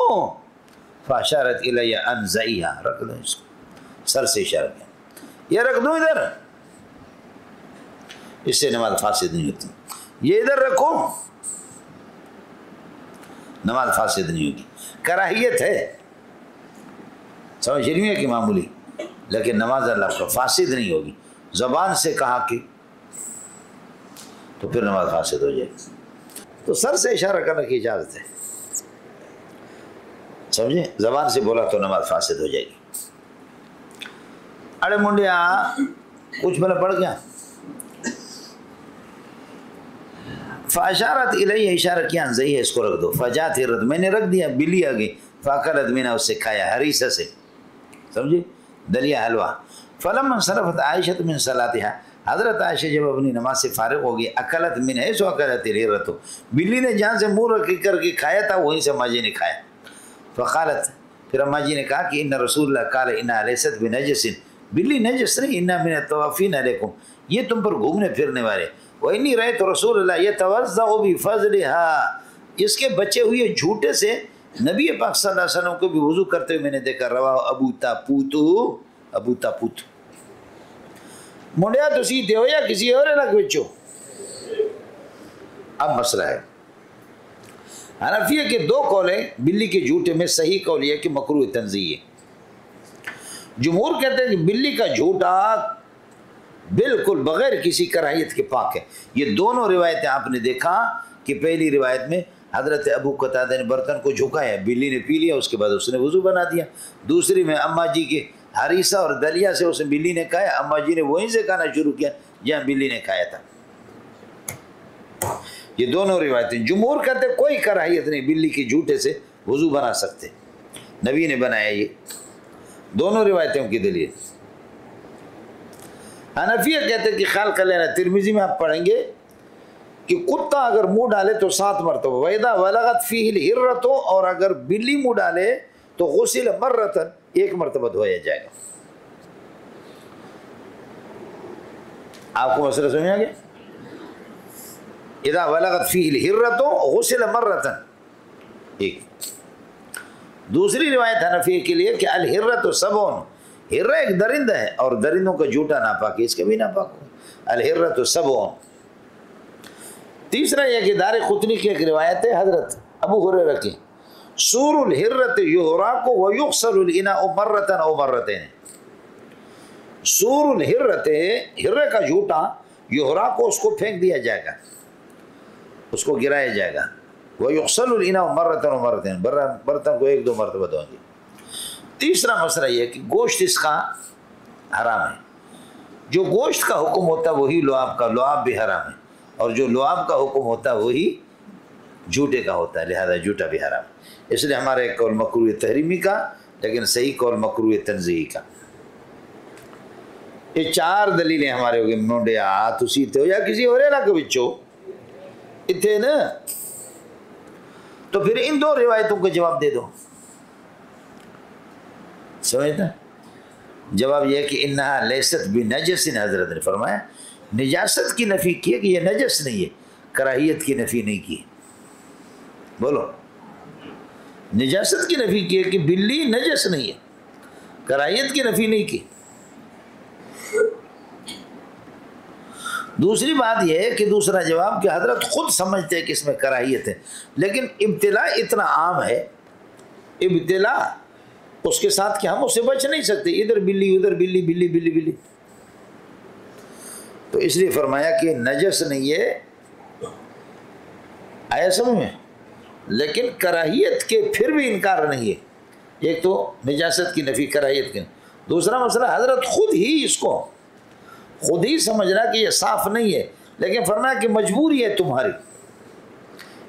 فاشارت الی ان ضعیھا، رکھ دو اس کو، سر سے اشارہ کیا، یہ رکھ دو ادھر، اس سے نماز فاسد نہیں ہوتی، یہ ادھر رکھو، نماز فاسد نہیں ہوگی۔ کراہیت ہے، سمجھ نہیں ہے کہ معمولی، لیکن نماز اللہ کا فاسد نہیں ہوگی، زبان سے کہا کہ تو پھر نماز فاسد ہو جائے، تو سر سے اشارہ کرنے کی اجازت ہے، سمجھے، زبان سے بولا تو نماز فاسد ہو جائے گی۔ ارے منڈیا کچھ بلا پڑ گیا، فاشارت الیہ، اشارہ کیا، انزئی ہے، اس کو رکھ دو، فجات رد، میں نے رکھ دیا، بلی آ گئی، فاکلت منہ، اس سے کھایا، حریصہ سے، سمجھے، دلیا حلوہ۔ فلما انصرفت عائشہ من صلاتها، حضرت عائشہ جب اپنی نماز سے فارغ ہو گئی، اکلت منہ سو اکلت الہرۃ، بلی نے جہاں سے منہ رکھ کر کے کھایا تھا وہیں سے اماں جی نے کھایا۔ فقالت، پھر اماں جی نے کہا کہ ان رسول اللہ قال انہا لیست بنجس، بلی نجس نہیں، انہا من الطوافین علیکم، یہ تم پر گھومنے پھرنے والے. وَإِنِّي رَأَيْتُ رَسُولَ اللَّهِ يَتَوَضَّأُ بِفَضْلِهَا، اس کے بچے ہوئے جھوٹے سے نبی پاک صلی اللہ علیہ وسلم کو بھی وضو کرتے ہوئے میں نے دیکھا. رواہ ابو تاپوت. منڈیا تسی تے ہو یا کسی اور علاقے بچو؟ اب مسئلہ ہے حنفیہ کے دو قول ہیں بلی کے جھوٹے میں. صحیح قول یہ کہ مکروہ تنزیہ ہے. جمہور کہتے ہیں کہ بلی کا جھوٹا بالکل بغیر کسی کراہیت کے پاک ہے. یہ دونوں روایتیں آپ نے دیکھا کہ پہلی روایت میں حضرت ابو قتادہ نے برتن کو جھکایا، بلی نے پی لیا، اس کے بعد اس نے وضو بنا دیا. دوسری میں اماں جی کے حریثہ اور دلیا سے اس نے بلی نے کھایا، اماں جی نے وہیں سے کھانا شروع کیا جہاں بلی نے کھایا تھا. یہ دونوں روایتیں جمہور کہتے کوئی کراہیت نہیں، بلی کے جھوٹے سے وضو بنا سکتے، نبی نے بنایا. یہ دونوں روایتوں کی دلیل. حنفیہ کہتے کہ خیال کر لینا، ترمذی میں آپ پڑھیں گے کہ کتا اگر منہ ڈالے تو 7 مرتبہ، وَإِذَا وَلَغَتْ فِيهِ الْهِرَّةُ، اور اگر بلی منہ ڈالے تو غسل مرتن، 1 مرتبہ دھویا جائے گا. آپ کو مسئلہ سمجھا گیا؟ اذا ولغت فیہ الہرۃ غسل مرتن. ایک دوسری روایت حنفی کے لیے کہ الہرۃ سبعٌ، ہرہ ایک درندہ ہے اور درندوں کا جھوٹا ناپاک ہے، اس کے بھی ناپاک ہو. الہرۃ سبعٌ. تیسرا یہ کہ دار قطنی کی ایک روایت ہے حضرت ابو ہریرہ کی، سور الہرۃ یحراق ویغسل الاناء مرتن او مرتین. سور الہرۃ، ہرے کا جھوٹا، یحراق کو اس کو پھینک دیا جائے گا، اس کو گرایا جائے گا. ویغسل الاناء مرتن او مرتین، برتن کو 1-2 مرتبہ دھویں گے. تیسرا مسئلہ یہ کہ گوشت اس کا حرام ہے. جو گوشت کا حکم ہوتا ہے وہی لعاب کا، لعاب بھی حرام ہے، اور جو لعاب کا حکم ہوتا ہے وہی جھوٹے کا ہوتا ہے، لہذا جھوٹا بھی حرام. اس لیے ہمارا ایک قول مکروہ تحریمی کا، لیکن صحیح قول مکروہ تنزیہی کا. یہ 4 دلیلیں ہمارے ہو گئے. منڈیا تسی تے ہو یا کسی اور علاقے بچو اتنے نا، تو پھر ان 2 روایتوں کا جواب دے دو. سمجھتا؟ جواب یہ ہے کہ انہا لیست بنجس، حضرت نے فرمایا نجاست کی نفی کی ہے کہ یہ نجس نہیں ہے، کراہیت کی نفی نہیں کی. بولو، نجاست کی نفی کی ہے کہ بلی نجس نہیں ہے، کراہیت کی نفی نہیں کی. دوسری بات یہ ہے کہ دوسرا جواب کہ حضرت خود سمجھتے ہیں کہ اس میں کراہیت ہے، لیکن ابتلا اتنا عام ہے، ابتلا اس کے ساتھ کہ ہم اسے بچ نہیں سکتے، ادھر بلی ادھر بلی، بلی بلی بلی. تو اس لیے فرمایا کہ نجس نہیں ہے، آیا سمجھ میں، لیکن کراہیت کے پھر بھی انکار نہیں ہے. ایک تو نجاست کی نفی، کراہیت کی. دوسرا مسئلہ حضرت خود ہی اس کو خود ہی سمجھ رہا کہ یہ صاف نہیں ہے، لیکن فرمایا کہ مجبوری ہے تمہاری.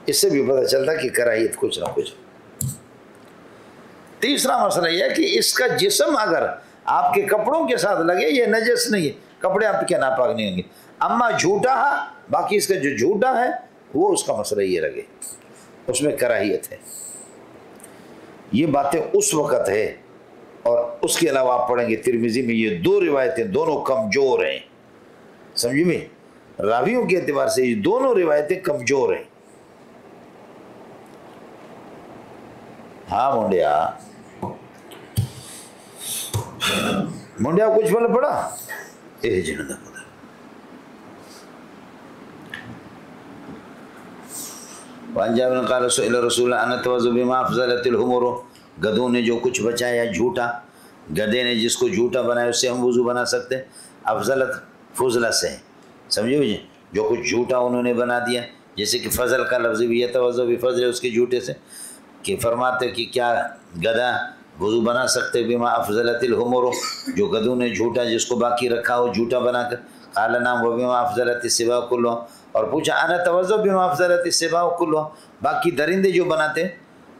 اس سے بھی پتہ چلتا کہ کراہیت کچھ نہ کچھ. تیسرا مسئلہ یہ ہے کہ اس کا جسم اگر آپ کے کپڑوں کے ساتھ لگے یہ نجس نہیں ہے، کپڑے آپ کے ناپاک نہیں ہوں گے. اما جھوٹا ہے، باقی اس کا جو جھوٹا ہے وہ اس کا مسئلہ یہ لگے، اس میں کراہیت ہے. یہ باتیں اس وقت ہے، اور اس کے علاوہ آپ پڑھیں گے ترمذی میں یہ 2 روایتیں دونوں کمزور ہیں. سمجھو میں، راویوں کے اعتبار سے یہ دونوں روایتیں کمزور ہیں. ہاں منڈیا کچھ بول پڑا اے جنت خدا. وان جابر قال سئل رسول اللہ ان توضؤ بما افضلت الامور، گدھوں نے جو کچھ بچایا جھوٹا، گدھے نے جس کو جھوٹا بنایا اس سے ہم وضو بنا سکتے. افضلت فضلہ سے، سمجھو مجھے، جو کچھ جھوٹا انہوں نے بنا دیا، جیسے کہ فضل کا لفظ بھی یتوضؤ بفضل، اس کے جھوٹے سے، کہ فرماتے کہ کیا گدھا وضو بنا سکتے بما افضلت الامور، جو گدھوں نے جھوٹا جس کو باقی رکھا ہو جھوٹا بنا کر. قال نعم وبما افضلت السباع كلها، اور پوچھا انا توضؤ بما افضلت السباع كلها، باقی درندے جو بناتے،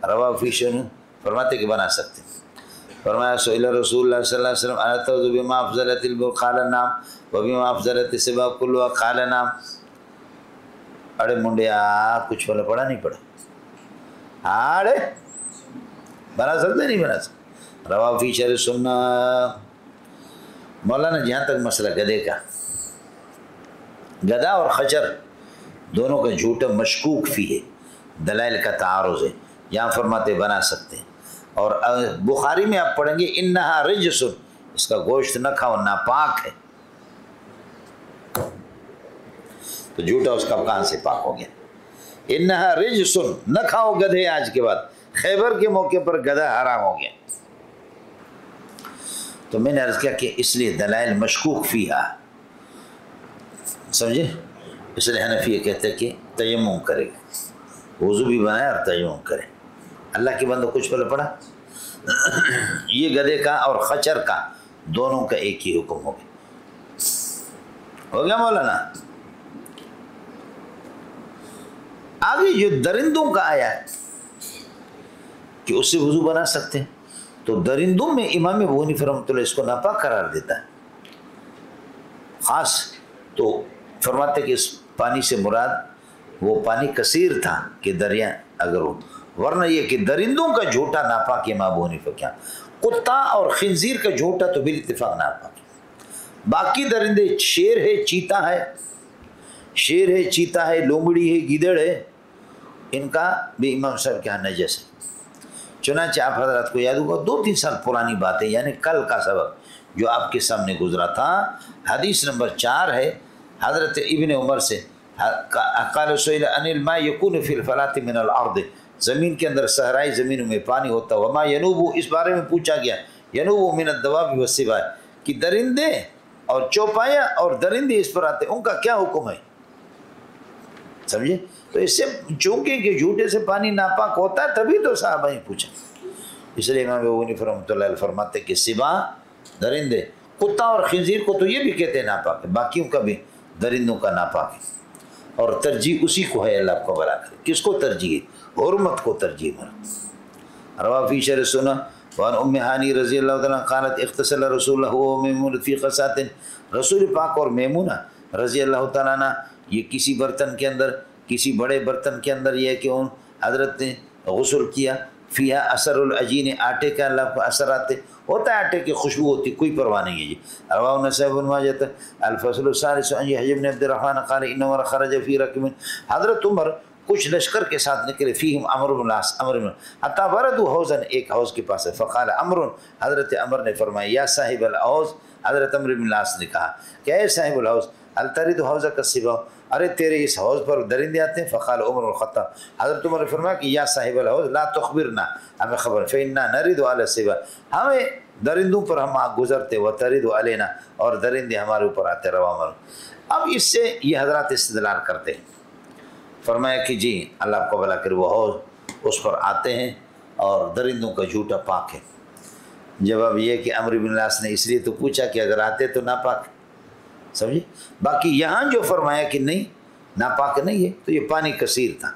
رواہ فی شنو، فرماتے کہ بنا سکتے. فرمایا سئل رسول اللہ صلی اللہ علیہ وسلم انا توضؤ بما افضلت البر، قال نعم وبما افضلت السباع كلها، قال نعم. اڑے منڈیا کچھ والا پڑھا نہیں پڑھا، اڑے بنا سکتے نہیں بنا سکتے. رواہ فی شرح سنہ. مولانا جہاں تک مسئلہ گدھے کا، گدھا اور خچر دونوں کا جھوٹا مشکوک فی ہے، دلائل کا تعارض ہے، یہاں فرماتے بنا سکتے ہیں۔ اور بخاری میں آپ پڑھیں گے انہا رجس، اس کا گوشت نہ کھاؤ، ناپاک ہے، تو جھوٹا اس کا کہاں سے پاک ہو گیا؟ انہا رجس، نہ کھاؤ گدھے آج کے بعد، خیبر کے موقع پر گدھا حرام ہو گیا۔ تو میں نے عرض کیا کہ اس لیے دلائل مشکوک فیہا، سمجھے؟ اس لیے حنفیہ کہتے ہیں کہ تیمم کرے گا، وضو بھی بنائے اور تیمم کرے۔ اللہ کے بندو کچھ پہلے پڑھا، یہ گدھے کا اور خچر کا دونوں کا ایک ہی حکم ہو گیا۔ ہو گیا مولانا؟ آگے جو درندوں کا آیا ہے کہ اس سے وضو بنا سکتے ہیں، تو درندوں میں امام ابو حنیفہ رحمۃ اللہ اس کو ناپاک قرار دیتا ہے۔ خاص تو فرماتے کہ اس پانی سے مراد وہ پانی کثیر تھا کہ دریا اگر ہو، ورنہ یہ کہ درندوں کا جھوٹا ناپاک امام ابو حنیفہ کیا، کتا اور خنزیر کا جھوٹا تو بالاتفاق ناپاک۔ باقی درندے شیر ہے، چیتا ہے، شیر ہے، چیتا ہے، لومڑی ہے، گیدڑ ہے، ان کا بھی امام صاحب کے یہاں نجس ہے۔ چنانچہ آپ حضرات کو یاد ہوگا 2-3 سال پرانی بات ہے، یعنی کل کا سبق جو آپ کے سامنے گزرا تھا، حدیث نمبر 4 ہے حضرت ابن عمر سے، قال سئل عن الماء يكون في الفلاة من الارض، زمین کے اندر صحرائی زمینوں میں پانی ہوتا، وما ينوب، اس بارے میں پوچھا گیا، ينوب من الدواب والسباع، کہ درندے اور چوپایاں اور درندے اس پر آتے، ان کا کیا حکم ہے؟ سمجھے؟ تو اس سے چونکہ کہ جھوٹے سے پانی ناپاک ہوتا ہے، تبھی تو صحابہ نے پوچھا۔ اس لیے امام ابو حنیفہ رحمۃ اللہ علیہ فرماتے کہ سباع درندے، کتا اور خنزیر کو تو یہ بھی کہتے ہیں ناپاک ہے، باقیوں کا بھی درندوں کا ناپاک ہے، اور ترجیح اسی کو ہے، اللہ آپ کو بلا کرے۔ کس کو ترجیح ہے؟ حرمت کو ترجیح ہے۔ روا فی شرح سنہ وعن ام ہانی رضی اللہ تعالیٰ قالت اغتسل رسول اللہ و میمون فی قصات، رسول پاک اور میمونہ رضی اللہ تعالیٰ عنہ یہ کسی برتن کے اندر، کسی بڑے برتن کے اندر یہ کہ ان حضرت نے غسل کیا، فیہا اثر العجین، آٹے کا اللہ کو اثر آتے ہوتا ہے، آٹے کی خوشبو ہوتی، کوئی پرواہ نہیں ہے جی۔ رواہ نسائی بن ماجہ الفصل الثالث عن یحیی بن عبد الرحمن قال ان عمر خرج فی رکب، حضرت عمر کچھ لشکر کے ساتھ نکلے، فیہم عمر بن العاص، عمر بن حتی وردوا حوضا، ایک حوض کے پاس ہے، فقال عمر، حضرت عمر نے فرمایا یا صاحب الحوض، حضرت عمر بن العاص نے کہا کہ اے صاحب الحوض، هل ترد حوضک السباع، ارے تیرے اس حوض پر درندے آتے ہیں؟ فقال عمر الخطاب، حضرت عمر نے فرمایا کہ یا صاحب الحوض لا تخبرنا، ہمیں خبر، فإنا نرد علی السباع، ہمیں درندوں پر ہم گزرتے، وترد علینا، اور درندے ہمارے اوپر آتے، رواہ عمر۔ اب اس سے یہ حضرات استدلال کرتے ہیں، فرمایا کہ جی اللہ آپ کو بھلا کرے، وہ حوض اس پر آتے ہیں اور درندوں کا جھوٹا پاک ہے۔ جواب یہ کہ عمرو بن العاص نے اس لیے تو پوچھا کہ اگر آتے تو ناپاک، سمجھے؟ باقی یہاں جو فرمایا کہ نہیں ناپاک نہیں ہے، تو یہ پانی کثیر تھا،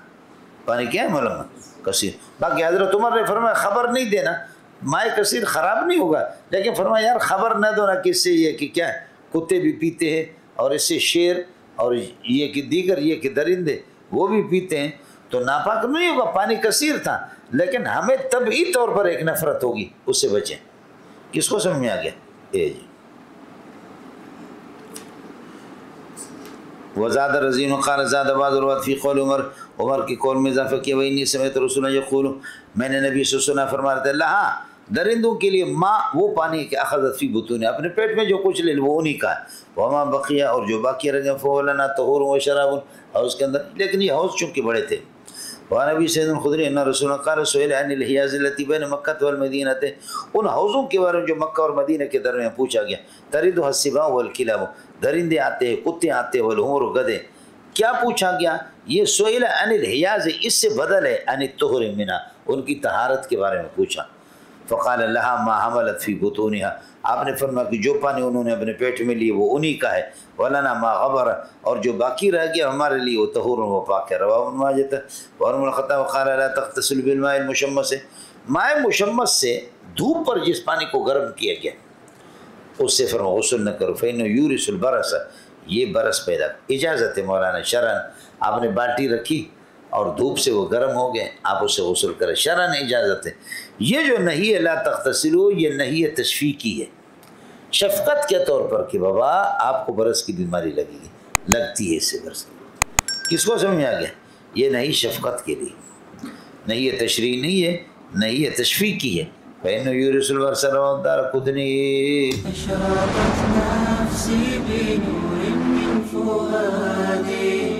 پانی کیا ہے مولانا؟ کثیر۔ باقی حضرت عمر نے فرمایا خبر نہیں دینا، مائع کثیر خراب نہیں ہوگا، لیکن فرمایا یار خبر نہ دو نا کہ اس سے یہ کہ کیا ہے، کتے بھی پیتے ہیں، اور اس سے شیر اور یہ کہ دیگر یہ کہ درندے وہ بھی پیتے ہیں، تو ناپاک نہیں ہوگا، پانی کثیر تھا، لیکن ہمیں طبعی طور پر ایک نفرت ہوگی، اس سے بچیں۔ کس کو سمجھ میں آ گیا؟ اے جی۔ وزاد رضین قال زاد بعض الروات فی قول عمر، عمر کی قول میں اضافہ کیا، وإنی سمعت رسول اللہ یقول، میں نے نبی صلی اللہ علیہ وسلم فرما رہے تھے، لہا درندوں کے لیے ماں وہ پانی کہ اخذت فی بطون، اپنے پیٹ میں جو کچھ لے وہ انہی کا ہے، وما بقیہ، اور جو باقی رہ گئے، فهو لنا طہور و شراب، حوض کے اندر، لیکن یہ حوض چونکہ بڑے تھے۔ وعن ابی سعید الخدری ان رسول اللہ قال سئل عن الحیاض التي بین مکہ والمدینہ، ان حوضوں کے بارے میں جو مکہ اور مدینہ کے درمیان پوچھا گیا، تردها السباع والکلاب، درندے آتے ہیں، کتے آتے ہیں، والحمر، گدھے۔ کیا پوچھا گیا؟ یہ سئل عن الحیاض، اس سے بدل ہے عن الطہر منها، ان کی طہارت کے بارے میں پوچھا۔ فقال لها ما حملت فی بطونها، آپ نے فرمایا کہ جو پانی انہوں نے اپنے پیٹ میں لیے وہ انہی کا ہے، ولنا ما غبر، اور جو باقی رہ گیا ہمارے لیے وہ طہور و پاک ہے۔ رواہ ابن ماجہ وعمر بن الخطاب قال لا تغتسل بالماء المشمس، ماء مشمس سے دھوپ پر جس پانی کو گرم کیا گیا اس سے فرما غسل نہ کرو، فإنه یورث البرص، یہ برس پیدا، اجازت ہے مولانا شرعن، آپ نے بالٹی رکھی اور دھوپ سے وہ گرم ہو گئے، آپ اسے غسل کریں، شرعن اجازت ہے۔ یہ جو نہیں ہے لا تغتسلوا، یہ نہیں ہے تشفیقی ہے، شفقت کے طور پر کہ بابا آپ کو برس کی بیماری لگے گی، لگتی ہے اس سے برس. کس کو سمجھ آ گیا؟ یہ نہیں شفقت کے لیے، نہیں یہ تشریح نہیں ہے، نہیں یہ تشفیق کی ہے. فإنه يورث الورث رواه الدارقطني. أشرقت نفسي بنور من فؤادي